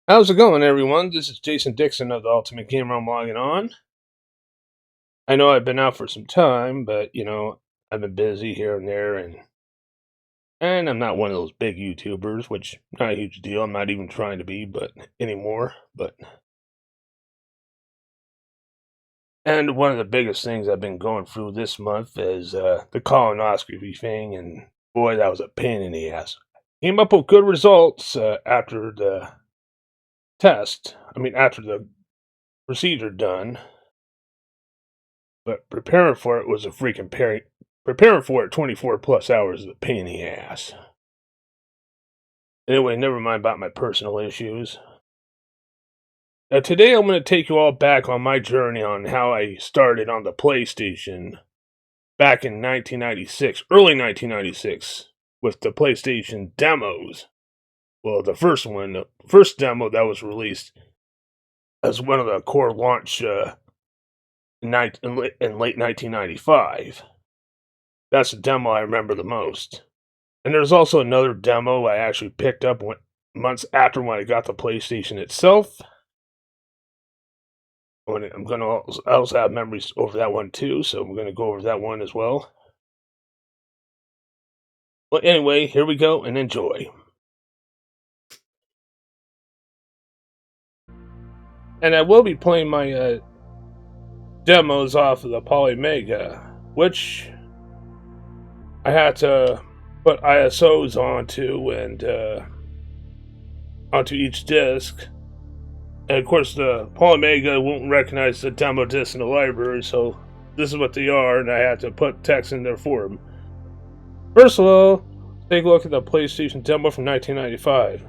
How's it going, everyone? This is Jason Dixon of the Ultimate Gamer. I'm logging on. I know I've been out for some time, but I've been busy here and there, and I'm not one of those big YouTubers, which not a huge deal. I'm not even trying to be, but anymore. And one of the biggest things I've been going through this month is the colonoscopy thing, and boy, that was a pain in the ass. Came up with good results after the test. I mean, after the procedure done. But preparing for it was a freaking preparing for it 24 plus hours is a pain in the ass. Anyway, never mind about my personal issues. Now, today I'm going to take you all back on my journey on how I started on the PlayStation back in 1996, early 1996, with the PlayStation demos. Well, the first demo that was released as one of the core launch in late 1995. That's the demo I remember the most. And there's also another demo I actually picked up months after when I got the PlayStation itself. I'm going to also have memories over that one too, so I'm going to go over that one as well. Well, anyway, here we go and enjoy. And I will be playing my demos off of the Polymega, which I had to put ISOs onto and onto each disc. And of course, the Polymega won't recognize the demo disc in the library, so this is what they are, and I had to put text in there for them. First of all, take a look at the PlayStation demo from 1995.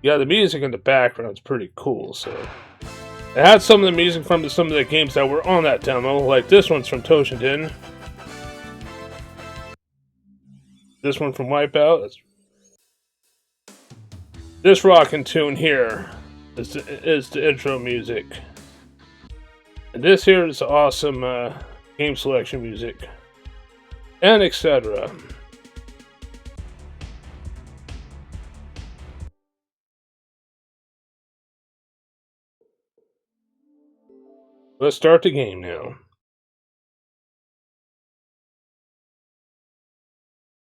Yeah, the music in the background is pretty cool, so. It had some of the music from some of the games that were on that demo, like this one's from Toshinden. This one from Wipeout. This rockin' tune here is the intro music. And this here is awesome game selection music. And etc. Let's start the game now.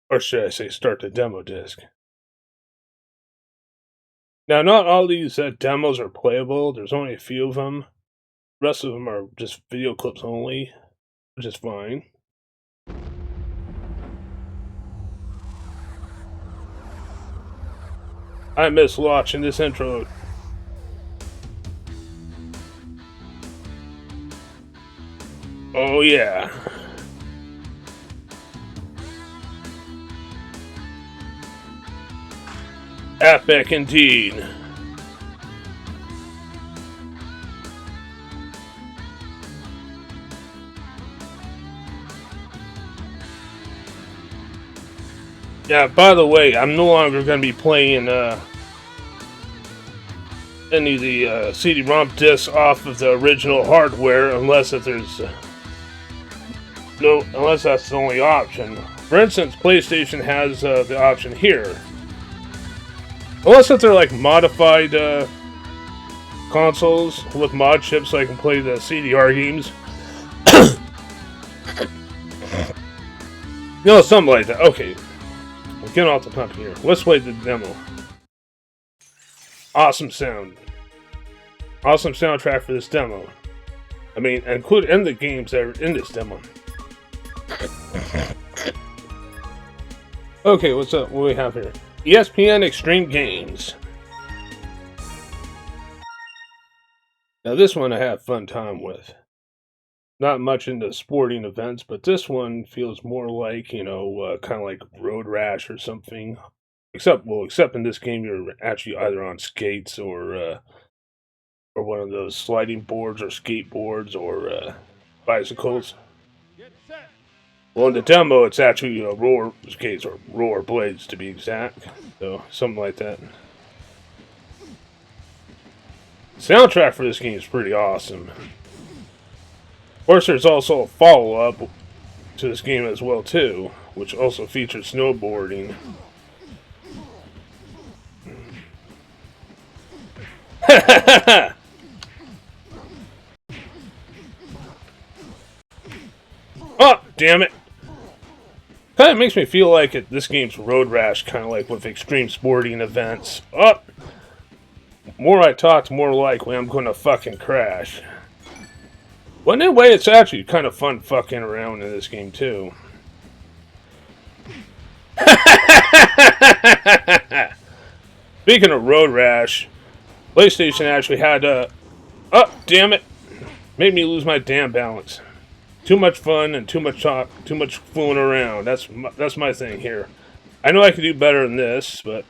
Or should I say start the demo disc. Now, not all these demos are playable. There's only a few of them. The rest of them are just video clips only, which is fine. I miss watching this intro. Oh yeah. Epic indeed. Yeah, by the way, I'm no longer going to be playing any of the CD-ROM discs off of the original hardware unless if there's unless that's the only option. For instance, PlayStation has the option here. Unless if they're like modified consoles with mod chips so I can play the CDR games. Something like that. Okay. I'm getting off the topic here. Let's play the demo. Awesome sound. Awesome soundtrack for this demo. I mean, include in the games that are in this demo. Okay, what's up? What do we have here? ESPN Extreme Games. Now this one I have fun time with. Not much into sporting events, but this one feels more like, kind of like Road Rash or something. Except in this game, you're actually either on skates or one of those sliding boards or skateboards or bicycles. Well, in the demo, it's actually roller skates or roller blades to be exact. So something like that. The soundtrack for this game is pretty awesome. Of course, there's also a follow-up to this game as well too, which also features snowboarding. Oh, damn it. Kind of makes me feel like this game's Road Rash, kind of like with extreme sporting events. Oh, more I talk, the more likely I'm going to fucking crash. Well, in a way, it's actually kind of fun fucking around in this game, too. Speaking of Road Rash, PlayStation actually had oh, damn it. Made me lose my damn balance. Too much fun and too much talk, too much fooling around. That's my thing here. I know I could do better than this, but...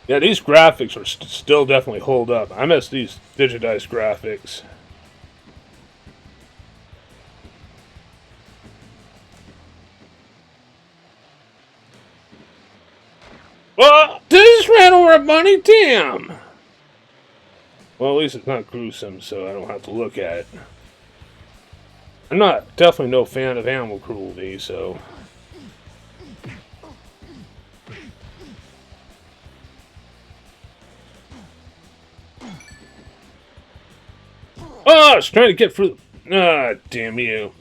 Yeah, these graphics are still definitely hold up. I miss these digitized graphics. Oh, this ran over a bunny? Damn! Well, at least it's not gruesome, so I don't have to look at it. I'm definitely no fan of animal cruelty, so... Oh, I was trying to get through... Ah, damn you.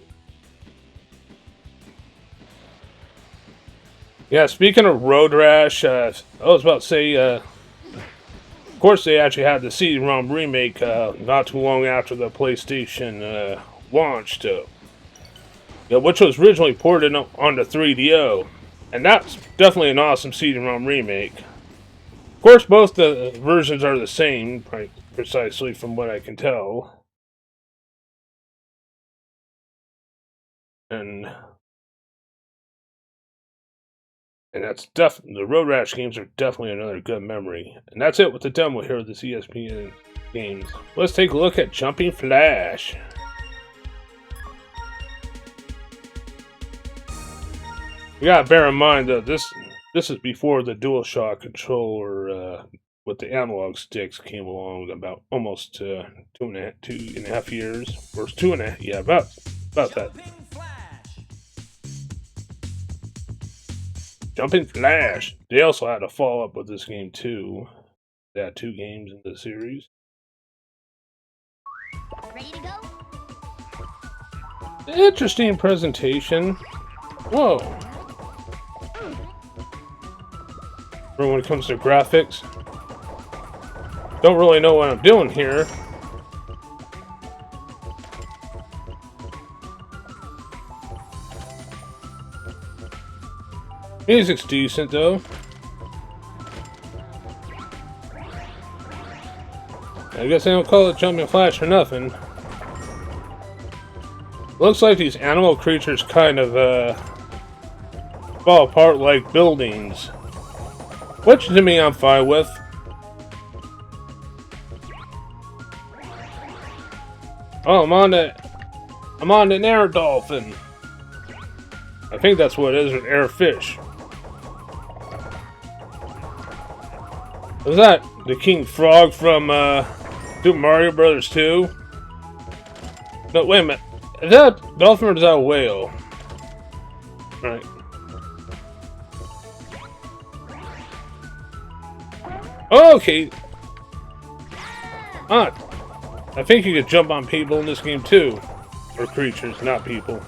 Yeah, speaking of Road Rash, I was about to say, of course they actually had the CD-ROM remake not too long after the PlayStation launched, which was originally ported onto 3DO. And that's definitely an awesome CD-ROM remake. Of course, both the versions are the same, precisely from what I can tell. And that's the Road Rash games are definitely another good memory. And that's it with the demo here of the ESPN games. Let's take a look at Jumping Flash. You gotta bear in mind that this is before the DualShock controller with the analog sticks came along, about almost 2.5 years, or 2.5, yeah, about that. Jumping Flash. They also had a follow-up with this game, too. They had 2 games in the series. Ready to go? Interesting presentation. Whoa. When it comes to graphics. Don't really know what I'm doing here. Music's decent, though. I guess they don't call it Jumping Flash for nothing. Looks like these animal creatures kind of fall apart like buildings. Which to me I'm fine with. Oh, I'm on an air dolphin. I think that's what it is, an air fish. Was that the King Frog from Super Mario Brothers 2? No, wait a minute. Is that a dolphin or is that a whale? Right. Oh, okay. Ah, I think you could jump on people in this game too. Or creatures, not people.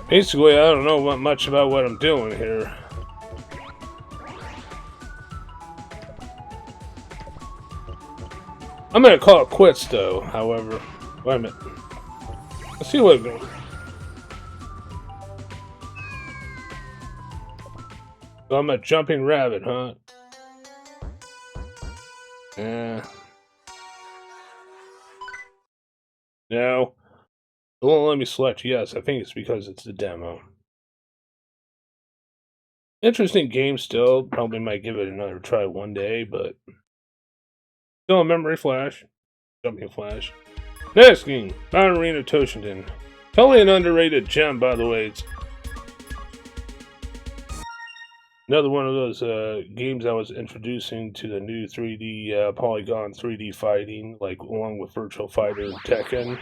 Basically, I don't know much about what I'm doing here. I'm gonna call it quits, though, however. Wait a minute. Let's see what... So I'm a jumping rabbit, huh? Yeah. No. It won't let me select yes. I think it's because it's the demo. Interesting game still. Probably might give it another try one day, but... Still a memory flash. Jumping flash. Next game, Ballerina Toshinden. Totally an underrated gem, by the way. It's another one of those games I was introducing to the new 3D Polygon 3D fighting, like along with Virtual Fighter and Tekken.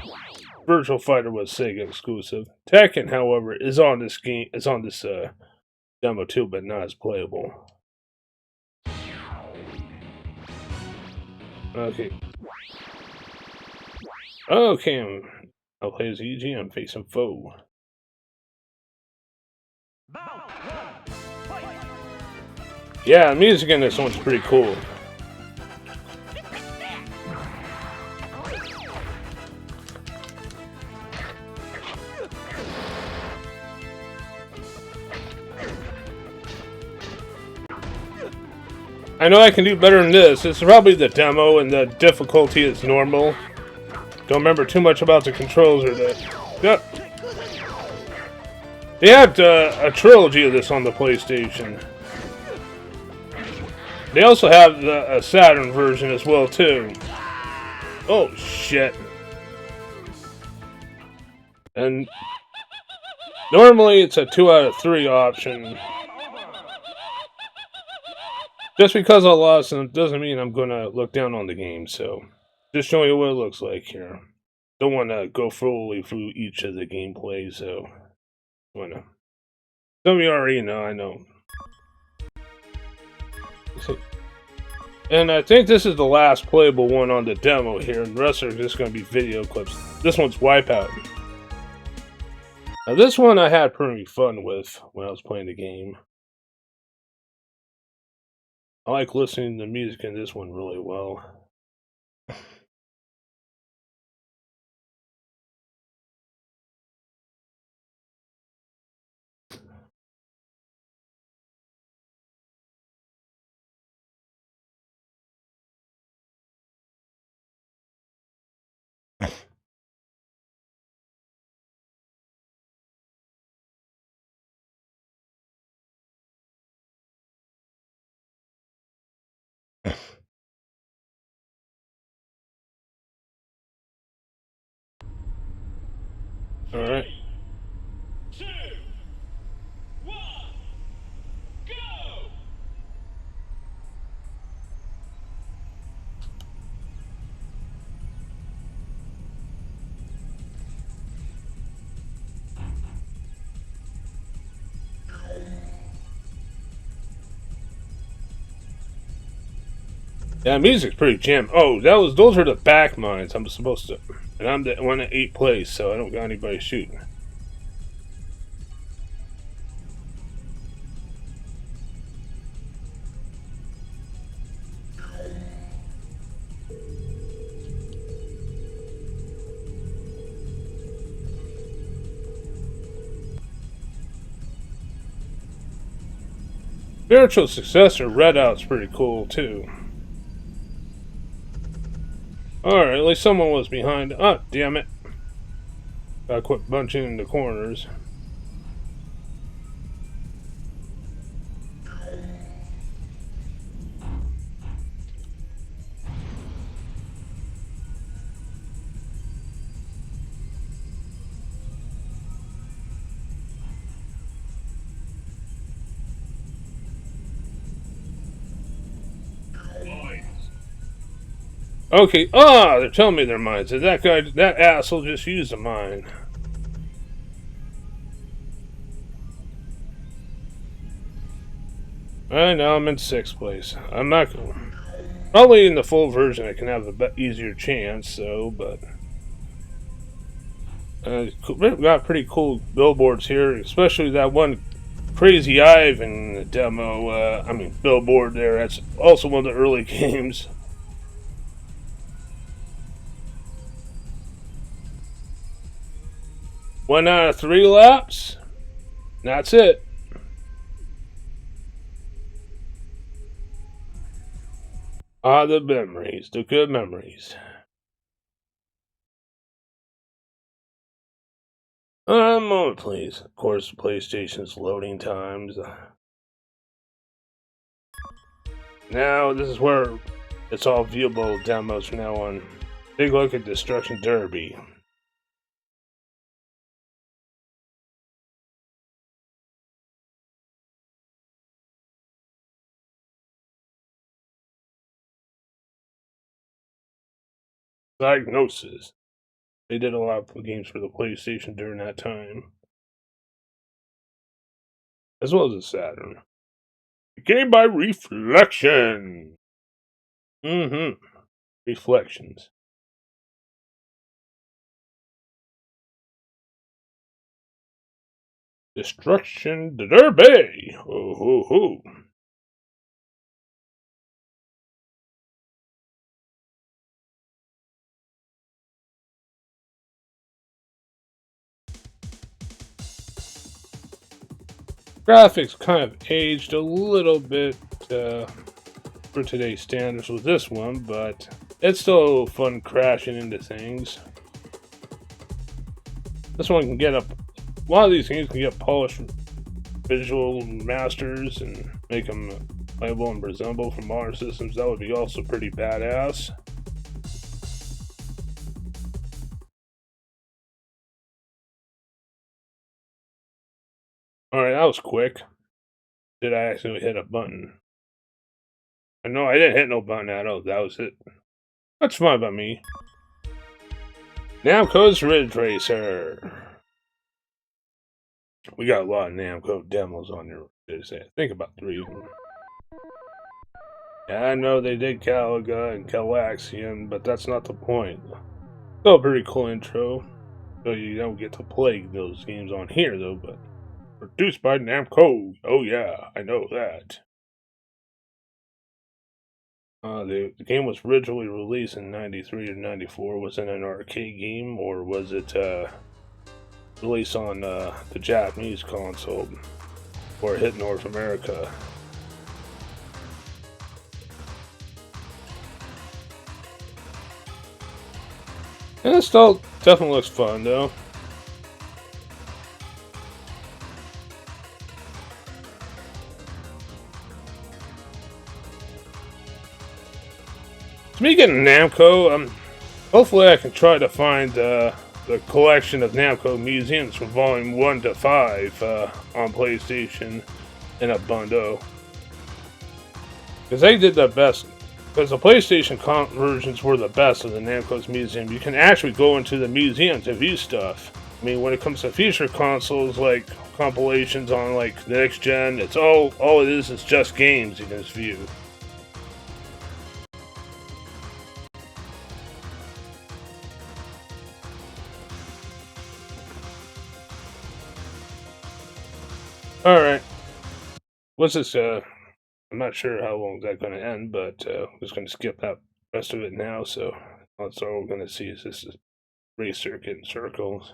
Virtual Fighter was Sega exclusive. Tekken, however, is on this game. Is on this demo too, but not as playable. Okay. Okay, I'll play as EG. I'm facing foe. Yeah, the music in this one's pretty cool. I know I can do better than this. It's probably the demo and the difficulty is normal. Don't remember too much about the controls or the... Yep. They had a trilogy of this on the PlayStation. They also have a Saturn version as well, too. Oh, shit. And normally it's a 2 out of 3 option. Just because I lost doesn't mean I'm going to look down on the game, so just showing you what it looks like here. Don't want to go fully through each of the gameplay, so wanna. Some of you already know, I know. And I think this is the last playable one on the demo here, and the rest are just going to be video clips. This one's Wipeout. Now this one I had pretty fun with when I was playing the game. I like listening to the music in this one really well. Alright. 2, 1, go! Yeah, music's pretty jam. Oh, those are the back mines I'm supposed to. And I'm the one at 8th place, so I don't got anybody shooting. Spiritual Successor Redout's pretty cool too. Alright, at least someone was behind. Oh, damn it. Gotta quit bunching in the corners. Okay, they're telling me they're mines. So that asshole just used a mine. Alright, now I'm in 6th place. I'm not going. Probably in the full version I can have a easier chance, so, but... got pretty cool billboards here, especially that one Crazy Ivan demo, billboard there. That's also one of the early games. One out of 3 laps. That's it. Ah, the memories, the good memories. Moment, please. Of course, PlayStation's loading times. Now, this is where it's all viewable demos from now on. Take a look at Destruction Derby. Diagnosis. They did a lot of games for the PlayStation during that time, as well as the Saturn. Game by Reflection. Mm-hmm. Reflections. Destruction Derby. Oh ho ho. Graphics kind of aged a little bit for today's standards with this one, but it's still fun crashing into things. This one can get up. A lot of these games can get polished visual masters and make them playable and presentable for modern systems. That would be also pretty badass. Alright, that was quick. Did I actually hit a button? No, I didn't hit no button at all. That was it. That's fine by me. Namco's Ridge Racer. We got a lot of Namco demos on there. I think about 3 of them. Yeah, I know they did Calaga and Calaxian, but that's not the point. Still a pretty cool intro. So you don't get to play those games on here though, but produced by Namco. Oh yeah, I know that. The game was originally released in 93 or 94. Was it an arcade game or was it released on the Japanese console or hit North America? And it still definitely looks fun though. Speaking of Namco, hopefully I can try to find the collection of Namco museums from Volume 1 to 5 on PlayStation in a bundle. Because they did the best. Because the PlayStation versions were the best of the Namco's museum. You can actually go into the museum to view stuff. I mean, when it comes to feature consoles like compilations on like the next gen, it's all it is just games you can just view. Alright. What's this? I'm not sure how long that's going to end, but I'm just going to skip that rest of it now. So that's all we're going to see is this race circuit in circles.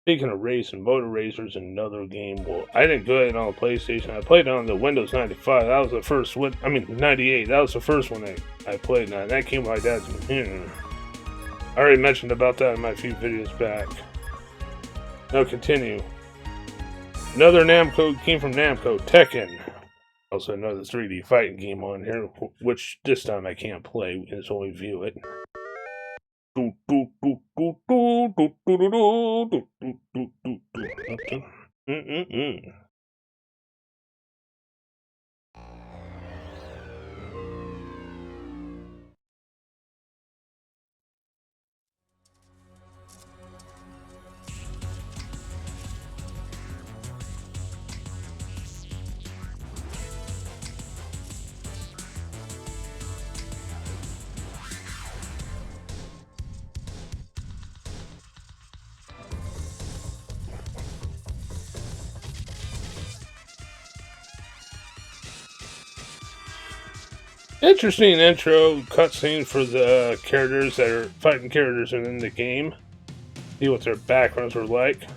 Speaking of race and motor racers, another game. Well, I didn't go it on the PlayStation. I played it on the Windows 95. That was the first one. I mean, 98. That was the first one I played. And that came with my dad's. I already mentioned about that in my few videos back. Now continue. Another Namco came from Namco, Tekken. Also another 3D fighting game on here, which this time I can't play, we can just only view it. Interesting intro cutscene for the characters that are fighting characters in the game. See what their backgrounds were like.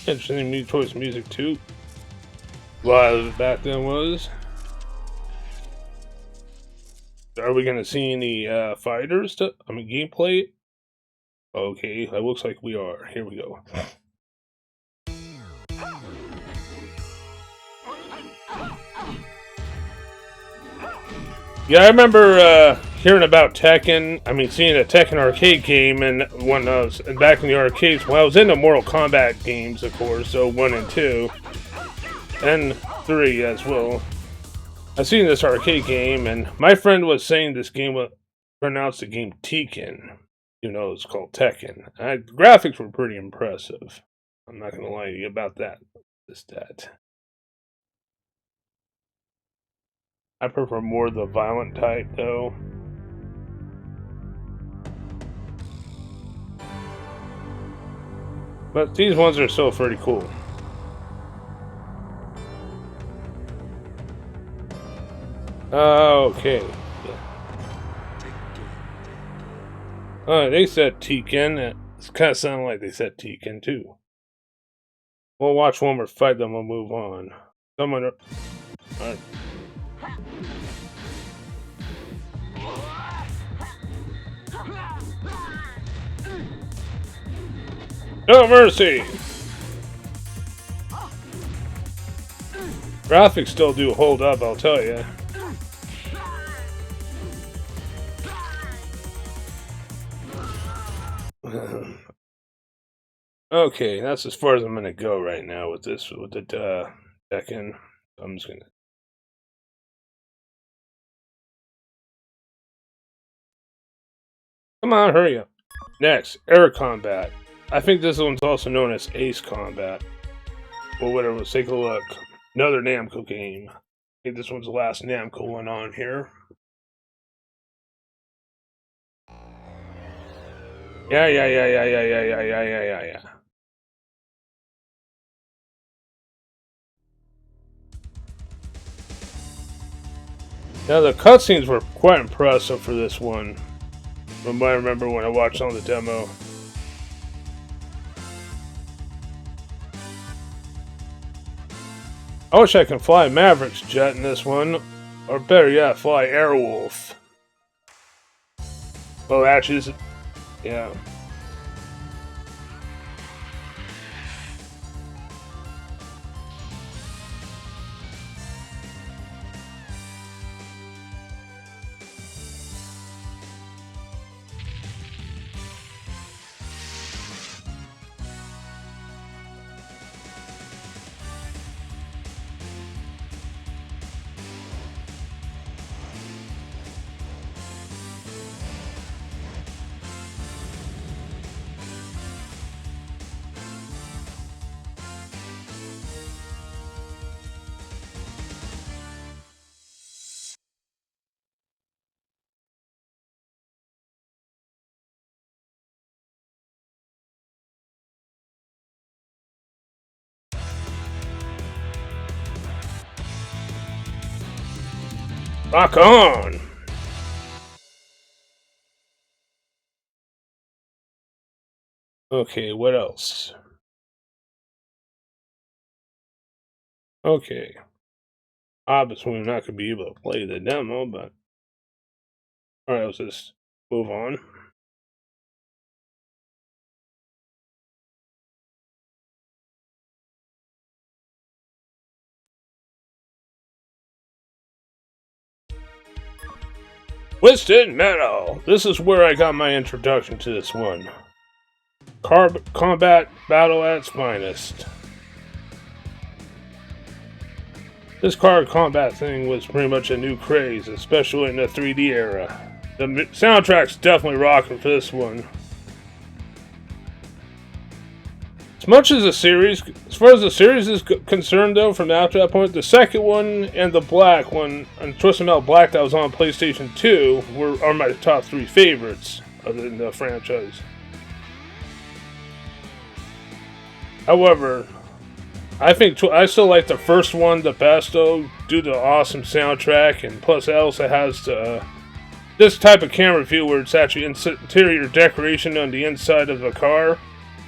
Interesting new choice music too. A lot of it back then was. Are we gonna see any fighters? Gameplay? Okay, that looks like we are. Here we go. Yeah, I remember hearing about Tekken, I mean, seeing a Tekken arcade game, and when I was back in the arcades, when I was into Mortal Kombat games, of course, so 1 and 2, and 3 as well. I seen this arcade game, and my friend was saying this game was pronounced the game Tekken. You know, it's called Tekken. The graphics were pretty impressive. I'm not gonna lie to you about that. Just that. I prefer more the violent type, though. But these ones are still pretty cool. Okay. They said Tekken. It kind of sounded like they said Tekken, too. We'll watch one more fight, then we'll move on. Someone... Alright. No mercy! Graphics still do hold up, I'll tell you. Okay, that's as far as I'm gonna go right now with this, with the Tekken. I'm just gonna... Come on, hurry up. Next, Air Combat. I think this one's also known as Ace Combat. Or whatever, let's take a look. Another Namco game. I think this one's the last Namco one on here. Yeah. Now the cutscenes were quite impressive for this one. From what I remember when I watched on the demo. I wish I could fly Maverick's jet in this one. Or better yet, fly Airwolf. Well, actually, yeah. Rock on! Okay, what else? Okay. Obviously, we're not going to be able to play the demo, but... Alright, let's just move on. Twisted Metal! This is where I got my introduction to this one. Combat battle at its finest. This car combat thing was pretty much a new craze, especially in the 3D era. The soundtrack's definitely rocking for this one. As much as the series, as far as the series is concerned though, from after that point, the second one and the black one, and Twisted Metal Black that was on PlayStation 2, are my top 3 favorites of the franchise. However, I think I still like the first one the best though, due to the awesome soundtrack, and plus it also has this type of camera view where it's actually interior decoration on the inside of the car,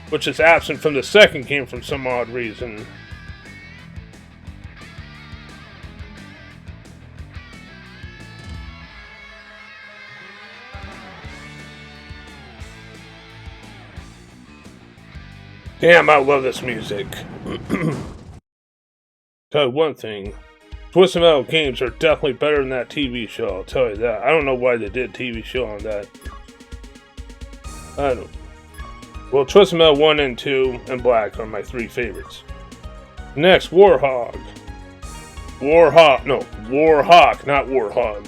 which is absent from the second game for some odd reason. Damn, I love this music. Tell you one thing, Twisted Metal games are definitely better than that TV show, I'll tell you that. I don't know why they did a TV show on that. I don't. Well, Twisted Metal 1 and 2 and Black are my 3 favorites. Next, Warhawk. Warhawk, not Warhog.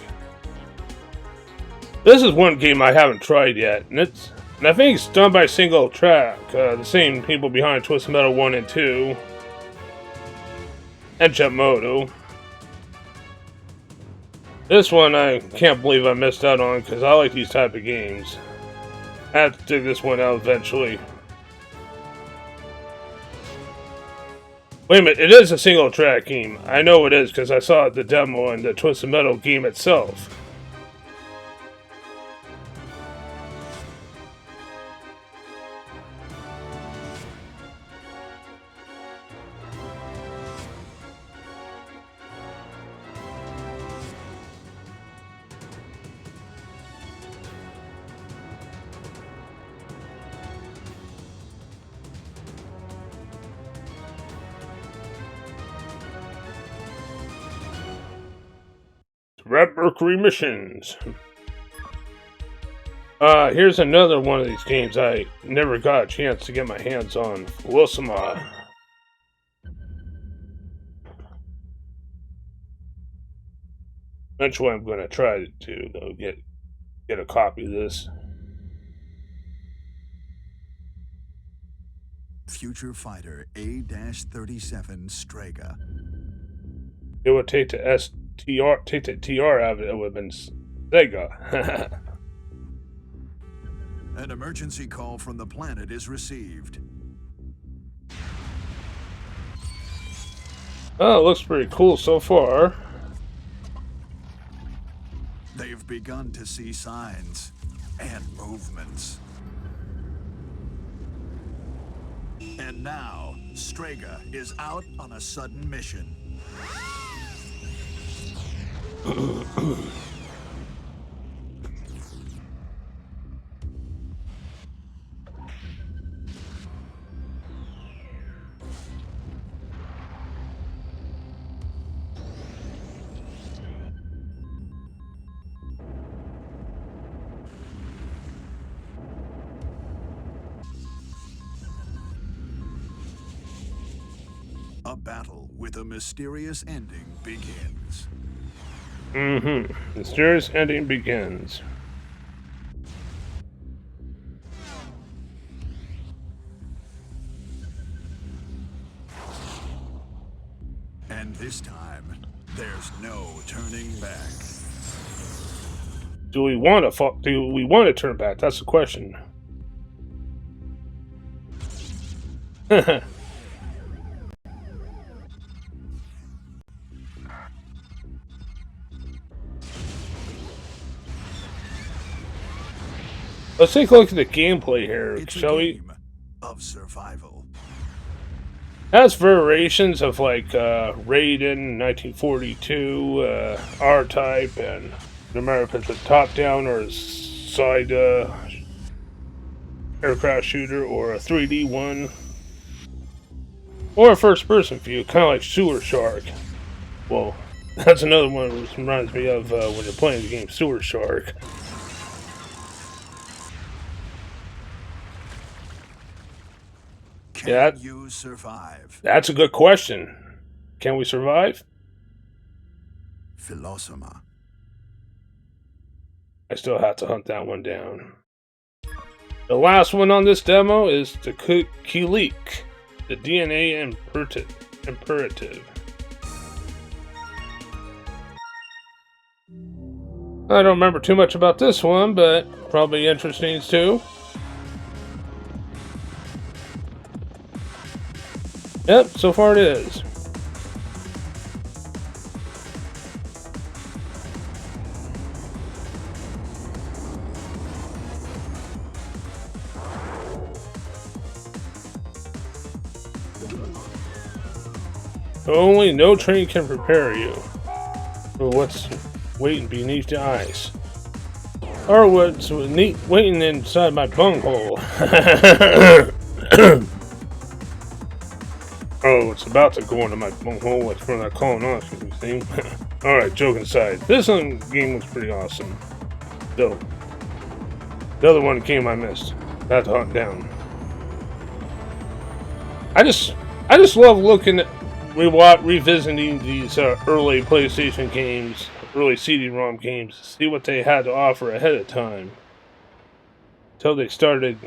This is one game I haven't tried yet, and I think it's done by Single Track, the same people behind Twisted Metal 1 and 2, and Jetmoto. This one I can't believe I missed out on because I like these type of games. I have to dig this one out eventually. Wait a minute, it is a single track game. I know it is because I saw the demo and the Twisted Metal game itself. Red Mercury Missions. Here's another one of these games I never got a chance to get my hands on. Wilsoma. Eventually I'm going to try to though, get a copy of this. Future Fighter A-37 Strega. It would take the TR out of it, it would have been Sega. An emergency call from the planet is received. Oh, it looks pretty cool so far. They've begun to see signs and movements. And now, Strega is out on a sudden mission. A battle with a mysterious ending begins. Mysterious ending begins. And this time, there's no turning back. Do we want to turn back? That's the question. Let's take a look at the gameplay here, shall we? Game of survival. It has variations of like Raiden, 1942, R-Type, and no matter if it's a top-down or a side aircraft shooter or a 3D one, or a first-person view, kind of like Sewer Shark. Well, that's another one that reminds me of when you're playing the game Sewer Shark. Can you survive? That's a good question. Can we survive? Philosoma. I still have to hunt that one down. The last one on this demo is the Kulik, the DNA Imperative. I don't remember too much about this one, but probably interesting too. Yep, so far it is. Only no train can prepare you for what's waiting beneath the ice. Or what's waiting inside my bunghole. Oh, it's about to go into my hole like from that colonoscopy thing. Alright, joke aside. This game was pretty awesome. So, the other one game I missed. I had to hunt down. I just love looking at revisiting these early PlayStation games, early CD-ROM games, to see what they had to offer ahead of time. Until they started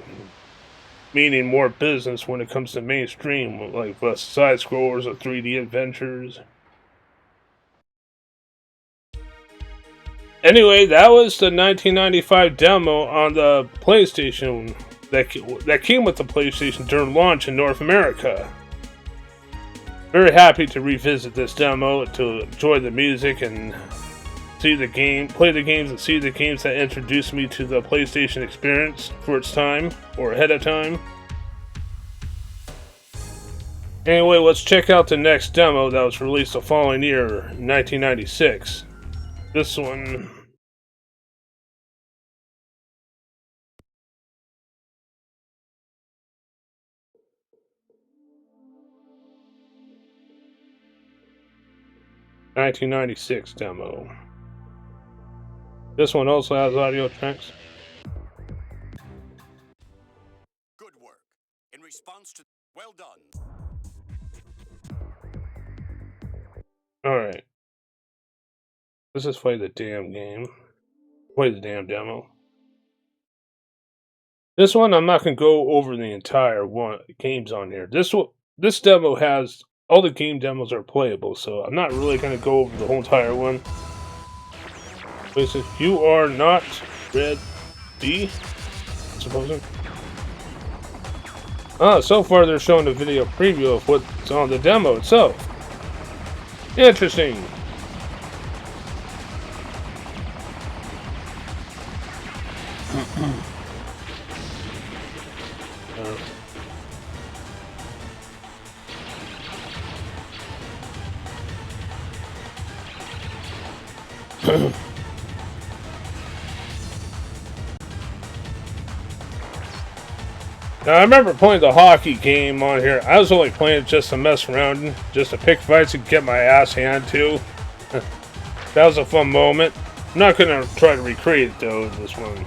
meaning more business when it comes to mainstream, like side scrollers or 3D adventures. Anyway, that was the 1995 demo on the PlayStation that came with the PlayStation during launch in North America. Very happy to revisit this demo to enjoy the music and see the game, play the games, and see the games that introduced me to the PlayStation experience for its time or ahead of time. Anyway, let's check out the next demo that was released the following year, 1996. This one. '96 demo. This one also has audio tracks. Good work. In response to... Well done. Alright. Let's just play the damn game. Play the damn demo. This one, I'm not going to go over the entire games on here. This demo has... All the game demos are playable, so I'm not really going to go over the whole entire one. It says, you are not ready, supposing. So far they're showing a video preview of what's on the demo itself. Interesting. Now, I remember playing the hockey game on here. I was only playing it just to mess around, just to pick fights and get my ass handed to. That was a fun moment. I'm not going to try to recreate it, though, in this one.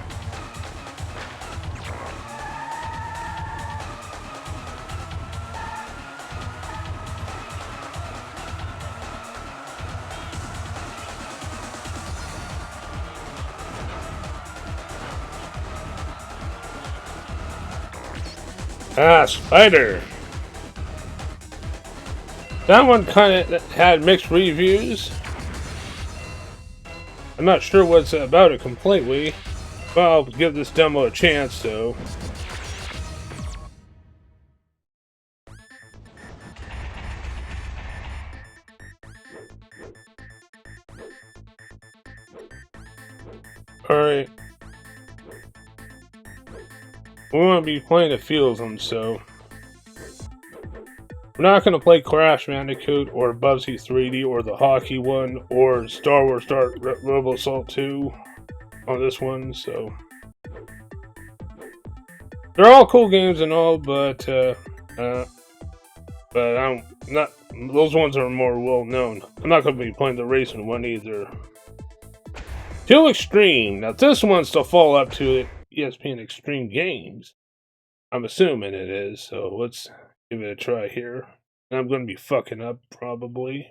Spider. That one kind of had mixed reviews. I'm not sure what's about it completely, but I'll give this demo a chance, though. Alright. We want to be playing a few of them, so... We're not going to play Crash Bandicoot, or Bubsy 3D, or the hockey one, or Star Wars Rebel Assault 2 on this one, so... They're all cool games and all, but I'm not... Those ones are more well-known. I'm not going to be playing the racing one either. Too Extreme. Now, this one's to follow up to ESPN Extreme Games. I'm assuming it is, so let's give it a try here. And I'm going to be fucking up, probably.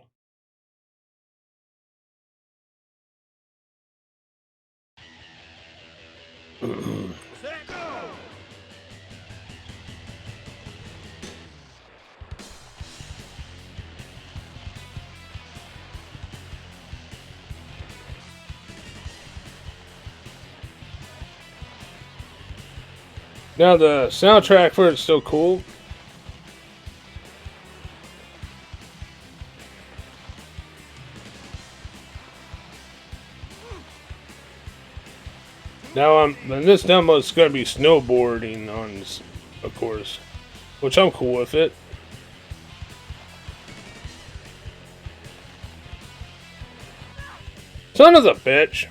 Now, the soundtrack for it's still cool. Now, in this demo, it's going to be snowboarding on, of course, which I'm cool with it. Son of a bitch.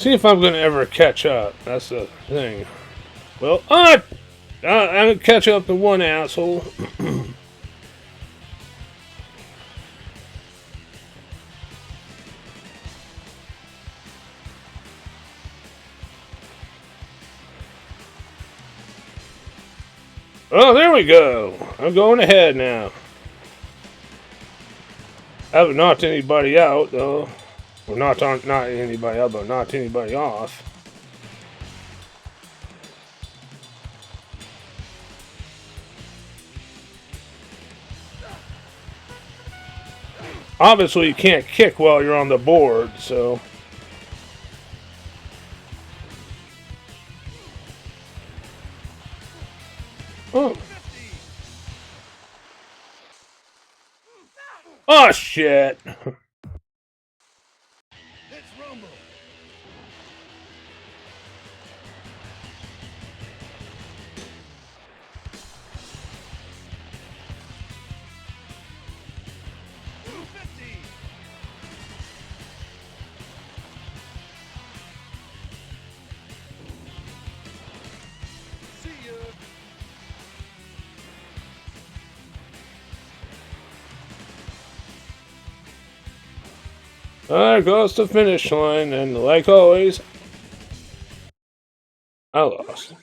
See if I'm gonna ever catch up. That's the thing. Well, I'm gonna catch up to one asshole. Oh, there we go. I'm going ahead now. I haven't knocked anybody out though. Well, not anybody out, but knocked anybody off. Obviously, you can't kick while you're on the board, so. Oh. Oh, shit. There goes the finish line, and like always, I lost.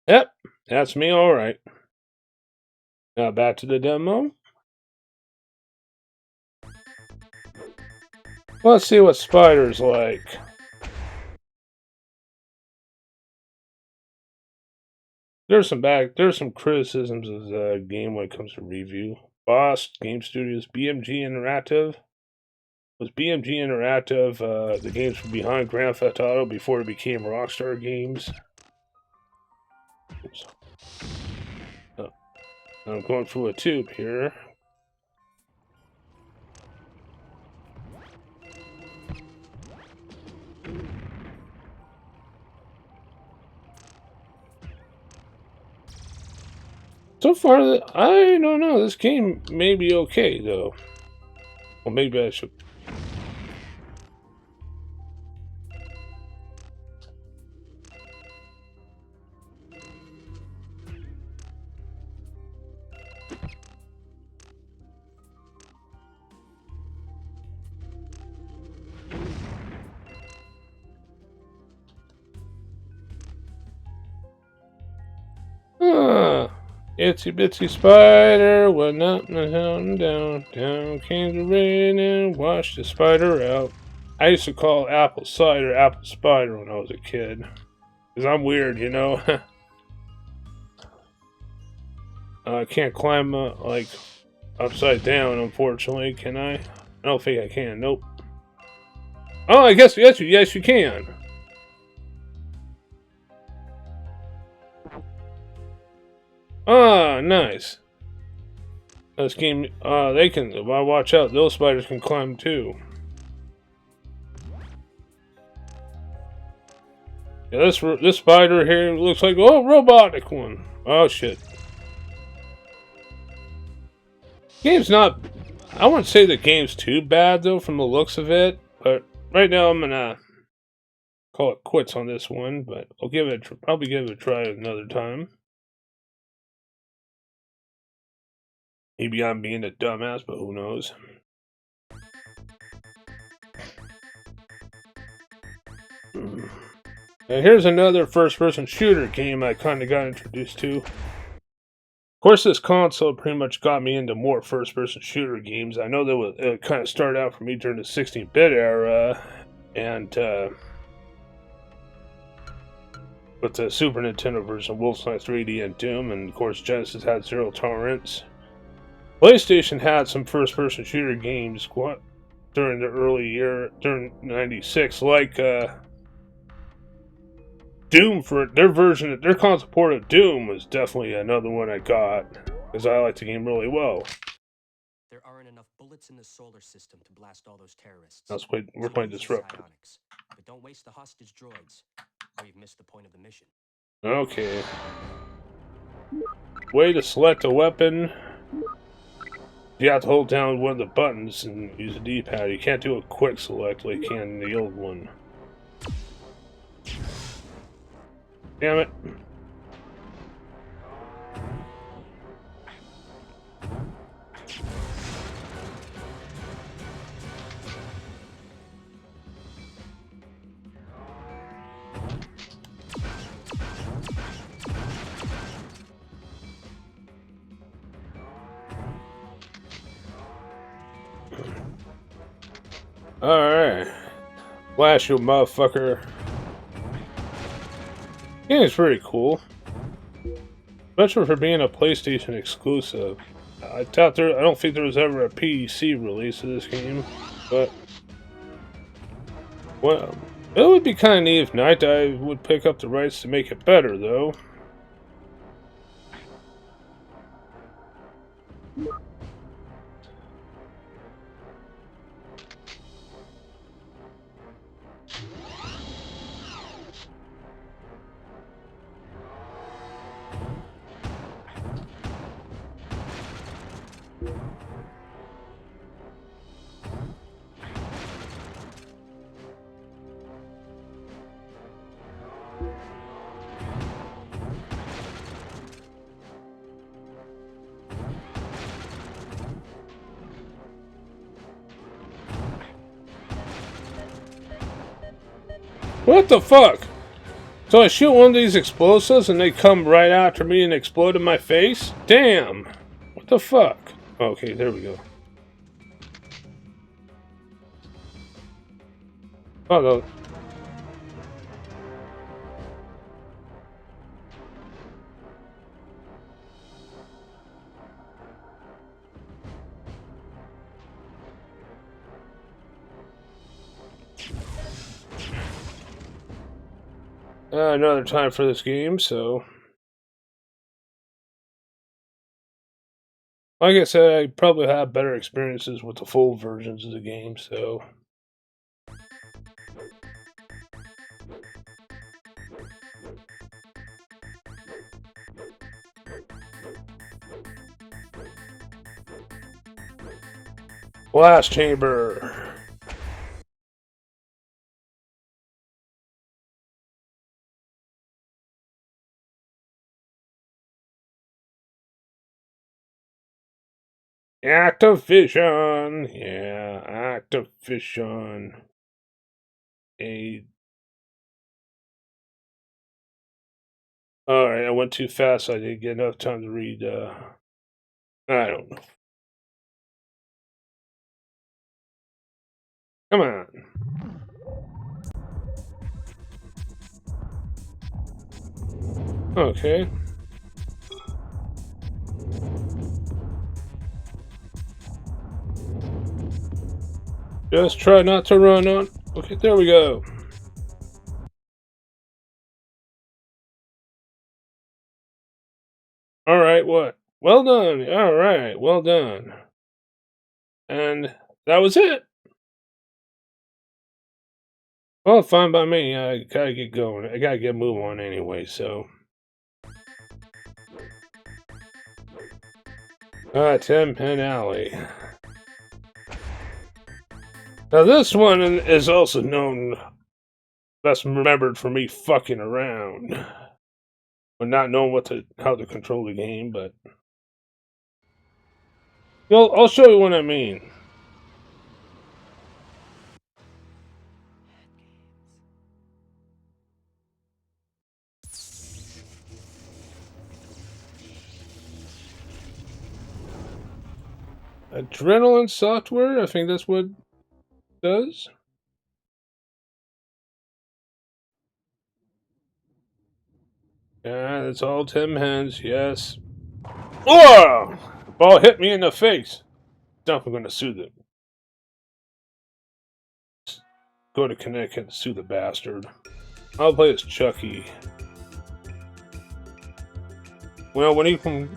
Yep, that's me, alright. Now back to the demo. Let's see what Spider's like. There's some criticisms of the game when it comes to review. Boss Game Studios, BMG Interactive. Was BMG Interactive the games from behind Grand Theft Auto before it became Rockstar Games? Oops. Oh, I'm going through a tube here. So far, I don't know. This game may be okay, though. Well, maybe I should. Itsy bitsy spider went up and down, down came the rain and washed the spider out. I used to call apple cider apple spider when I was a kid. Because I'm weird, you know? I can't climb, like, upside down, unfortunately, can I? I don't think I can, nope. Oh, I guess, yes, you can. Ah, nice. This game, they can, well, watch out, those spiders can climb too. Yeah, this spider here looks like, oh, robotic one. Oh, shit. Game's not, I wouldn't say the game's too bad, though, from the looks of it, but right now I'm gonna call it quits on this one, but I'll probably give it a try another time. Maybe I'm being a dumbass, but who knows? Now here's another first-person shooter game I kind of got introduced to. Of course, this console pretty much got me into more first-person shooter games. I know that it kind of started out for me during the 16-bit era, and with the Super Nintendo version of Wolfenstein 3D and Doom, and of course Genesis had Zero Tolerance. PlayStation had some first-person shooter games during the during '96, like Doom. For their console port of Doom was definitely another one I got because I like the game really well. There aren't enough bullets in the solar system to blast all those terrorists. We're playing Disruptor. But don't waste the hostage droids, or you've missed the point of the mission. Okay. Way to select a weapon. You have to hold down one of the buttons and use the D-pad. You can't do a quick select like you can in the old one. Damn it. Alright. Blast you, motherfucker. Yeah, it's pretty cool. Especially for being a PlayStation exclusive. I don't think there was ever a PC release of this game, but well, it would be kind of neat if Night Dive would pick up the rights to make it better, though. What the fuck? So I shoot one of these explosives and they come right after me and explode in my face? Damn! What the fuck? Okay, there we go. Oh, no. Another time for this game, so... Like I said, I probably have better experiences with the full versions of the game, so... Blast chamber! Activision! Yeah, Activision. Alright, I went too fast. I didn't get enough time to read, I don't know. Come on. Okay. Just try not to run on. Okay, there we go. Alright, what? Well done. Alright, well done. And that was it. Well, fine by me. I gotta get going. I gotta get moving on anyway, so. Ten Pin Alley. Now this one is also known, best remembered for me fucking around. But not knowing how to control the game, but... I'll show you what I mean. Adrenaline software? I think that's what it does. Yeah, that's all Tim Hens, yes. Oh! The ball hit me in the face. Now I'm gonna sue them. Go to Connecticut and sue the bastard. I'll play as Chucky. Well, when he can...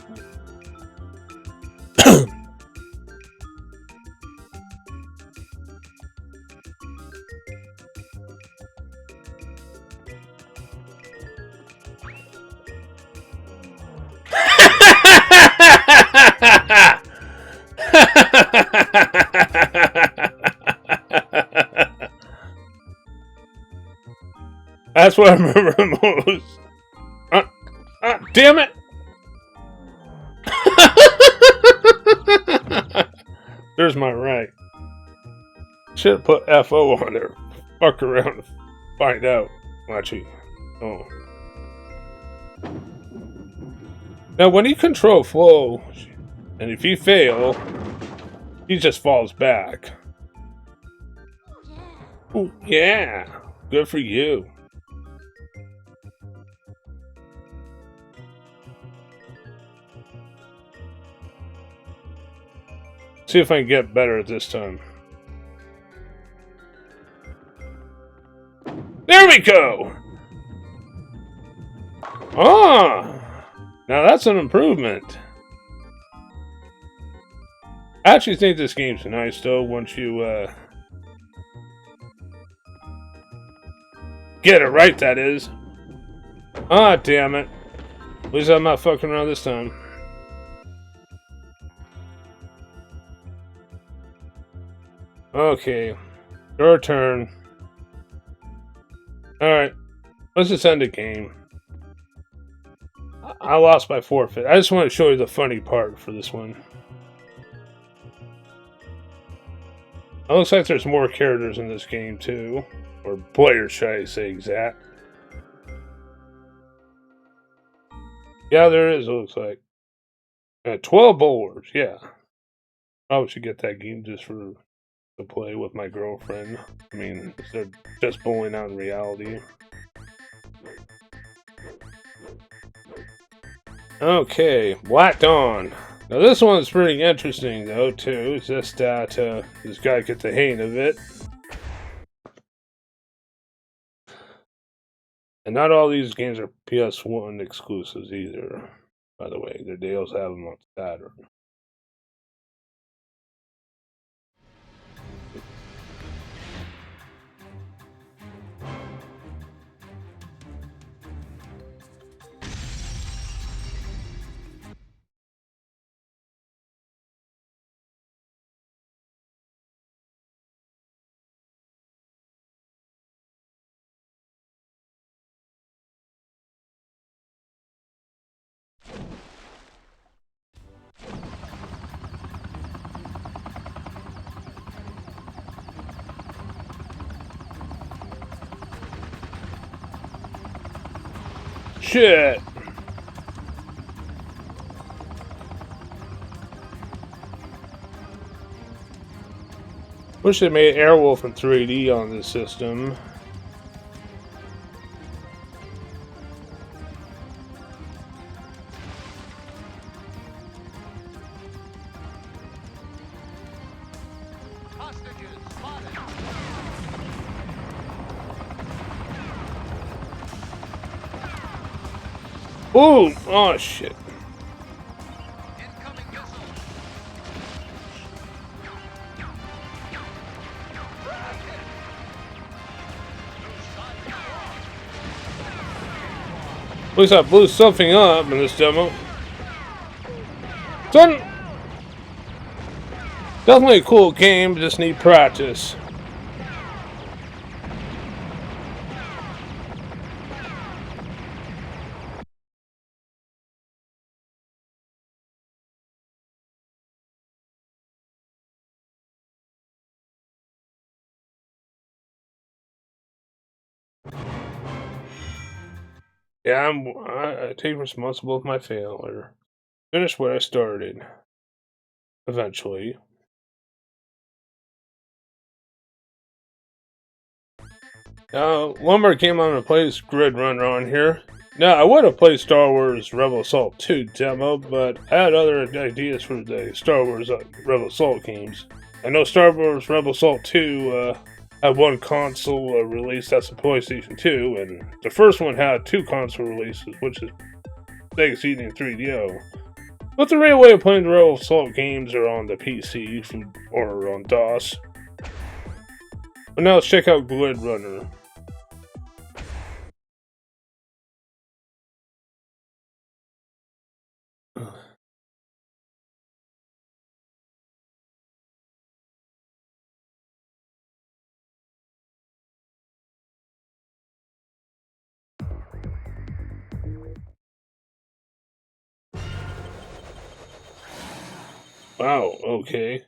That's what I remember most. Damn it! There's my right. Should have put FO on there. Fuck around and find out. Watch you. Oh. Now, when you control flow, and if you fail, he just falls back. Oh, yeah. Good for you. See if I can get better at this time. There we go! Ah! Now that's an improvement. I actually think this game's nice, though, once you, get it right, that is. Ah, damn it. At least I'm not fucking around this time. Okay. Your turn. Alright. Let's just end the game. I lost by forfeit. I just want to show you the funny part for this one. It looks like there's more characters in this game, too. Or players, should I say exact. Yeah, there is, it looks like. 12 bowlers, yeah. Probably should get that game just for to play with my girlfriend. I mean, instead of just bowling out in reality. Okay, Black Dawn. Now this one's pretty interesting though too. It's just that this guy gets the hang of it. And not all these games are PS1 exclusives either. By the way, they also have them on Saturn. Shit! Wish they made Airwolf in 3D on this system. Ooh! Oh shit. At least I blew something up in this demo. Son! Definitely a cool game, just need practice. Yeah, I take responsibility of my failure. Finish what I started. Eventually. One more game I'm gonna play is Grid Runner on here. Now, I would have played Star Wars Rebel Assault 2 demo, but I had other ideas for the Star Wars Rebel Assault games. I know Star Wars Rebel Assault 2 had one console release, that's the PlayStation 2, and the first one had two console releases, which is Sega CD and 3DO. But the real way of playing the Rebel Assault games are on the PC or on DOS. But now let's check out Grid Runner. Wow, okay.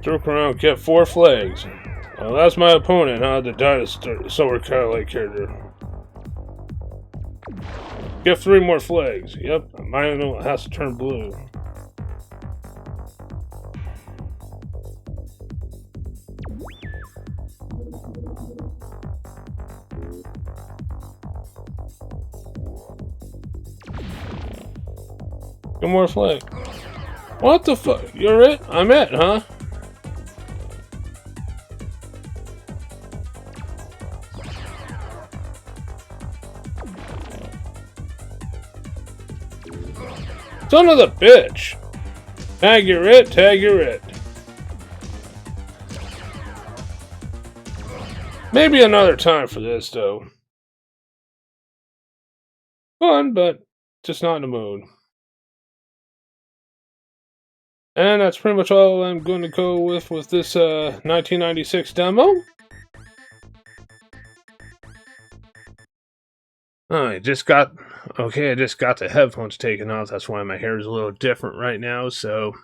Joke around, get 4 flags. Well, that's my opponent, huh? The dinosaur kind of like character. Get 3 more flags. Yep, mine has to turn blue. One more flag. What the fuck? You're it? I'm it, huh? Son of the bitch! Tag you're it, tag you're it. Maybe another time for this, though. Fun, but just not in the mood. And that's pretty much all I'm going to go with this 1996 demo. Oh, I just got the headphones taken off. That's why my hair is a little different right now. So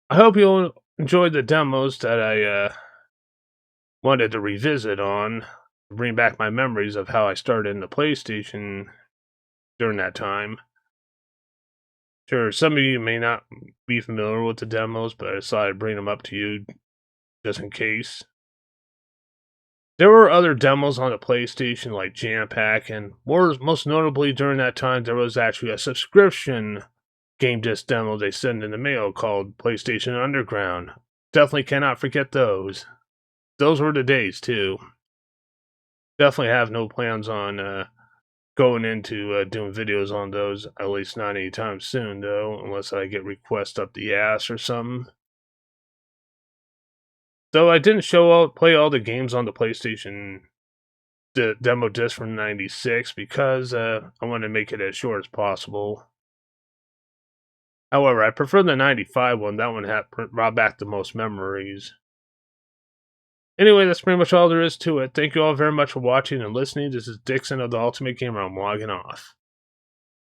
I hope you'll enjoy the demos that I wanted to revisit on, bring back my memories of how I started in the PlayStation during that time. Sure, some of you may not be familiar with the demos, but I decided to bring them up to you just in case. There were other demos on the PlayStation like Jam Pack, and most notably during that time, there was actually a subscription game disc demo they sent in the mail called PlayStation Underground. Definitely cannot forget those. Those were the days, too. Definitely have no plans on going into doing videos on those, at least not anytime soon, though, unless I get requests up the ass or something. Though I didn't play all the games on the PlayStation the demo disc from '96 because I wanted to make it as short as possible. However, I prefer the '95 one. That one brought back the most memories. Anyway, that's pretty much all there is to it. Thank you all very much for watching and listening. This is Dixon of the Ultimate Gamer. I'm logging off.